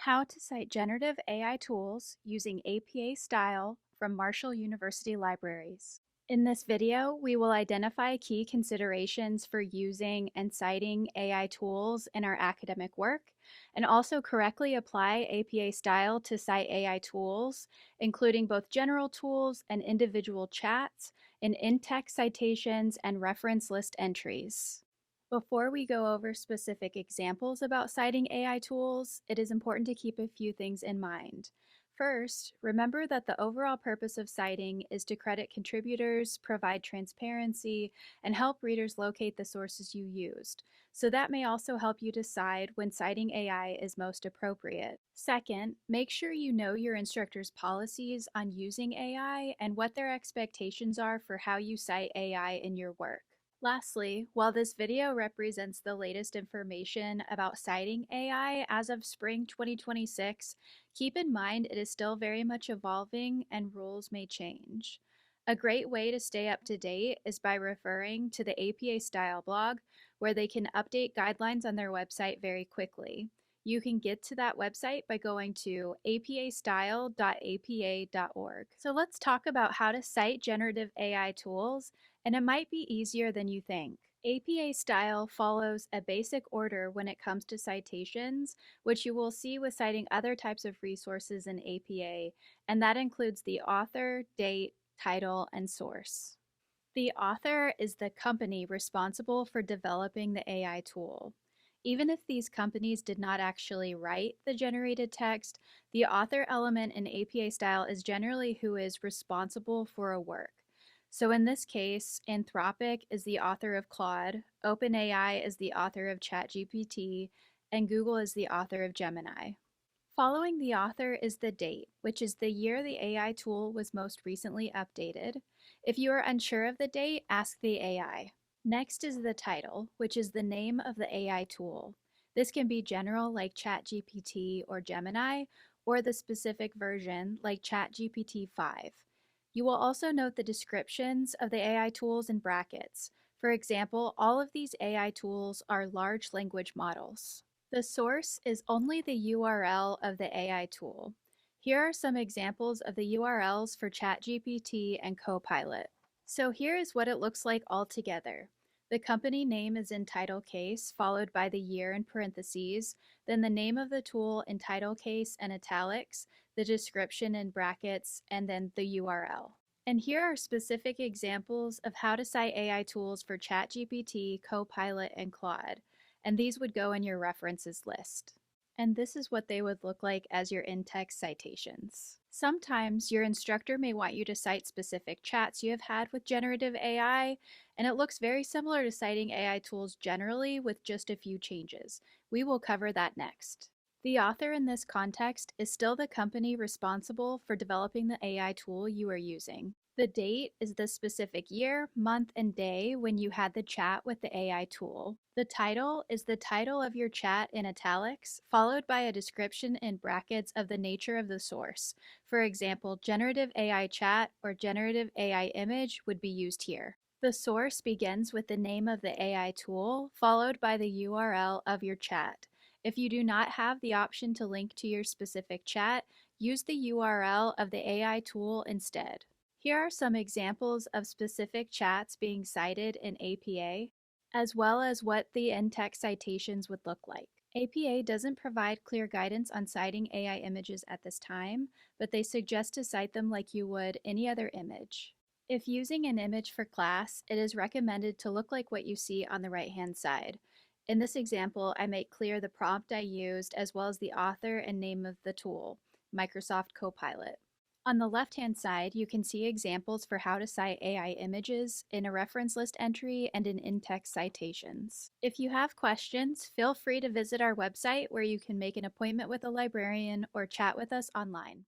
How to cite generative AI tools using APA style from Marshall University libraries. In this video, we will identify key considerations for using and citing AI tools in our academic work, and also correctly apply APA style to cite AI tools, including both general tools and individual chats in-text citations and reference list entries. Before we go over specific examples about citing AI tools, it is important to keep a few things in mind. First, remember that the overall purpose of citing is to credit contributors, provide transparency, and help readers locate the sources you used. So that may also help you decide when citing AI is most appropriate. Second, make sure you know your instructor's policies on using AI and what their expectations are for how you cite AI in your work. Lastly, while this video represents the latest information about citing AI as of spring 2026, keep in mind it is still very much evolving and rules may change. A great way to stay up to date is by referring to the APA Style blog, where they can update guidelines on their website very quickly. You can get to that website by going to apastyle.apa.org. So let's talk about how to cite generative AI tools, and it might be easier than you think. APA style follows a basic order when it comes to citations, which you will see with citing other types of resources in APA, and that includes the author, date, title, and source. The author is the company responsible for developing the AI tool. Even if these companies did not actually write the generated text, the author element in APA style is generally who is responsible for a work. So in this case, Anthropic is the author of Claude, OpenAI is the author of ChatGPT, and Google is the author of Gemini. Following the author is the date, which is the year the AI tool was most recently updated. If you are unsure of the date, ask the AI. Next is the title, which is the name of the AI tool. This can be general like ChatGPT or Gemini, or the specific version like ChatGPT 5. You will also note the descriptions of the AI tools in brackets. For example, all of these AI tools are large language models. The source is only the URL of the AI tool. Here are some examples of the URLs for ChatGPT and Copilot. So here is what it looks like all together. The company name is in title case, followed by the year in parentheses, then the name of the tool in title case and italics, the description in brackets, and then the URL. And here are specific examples of how to cite AI tools for ChatGPT, Copilot, and Claude, and these would go in your references list. And this is what they would look like as your in-text citations. Sometimes your instructor may want you to cite specific chats you have had with generative AI, and it looks very similar to citing AI tools generally with just a few changes. We will cover that next. The author in this context is still the company responsible for developing the AI tool you are using. The date is the specific year, month, and day when you had the chat with the AI tool. The title is the title of your chat in italics, followed by a description in brackets of the nature of the source. For example, generative AI chat or generative AI image would be used here. The source begins with the name of the AI tool, followed by the URL of your chat. If you do not have the option to link to your specific chat, use the URL of the AI tool instead. Here are some examples of specific chats being cited in APA, as well as what the in-text citations would look like. APA doesn't provide clear guidance on citing AI images at this time, but they suggest to cite them like you would any other image. If using an image for class, it is recommended to look like what you see on the right-hand side. In this example, I make clear the prompt I used as well as the author and name of the tool, Microsoft Copilot. On the left-hand side, you can see examples for how to cite AI images in a reference list entry and in in-text citations. If you have questions, feel free to visit our website where you can make an appointment with a librarian or chat with us online.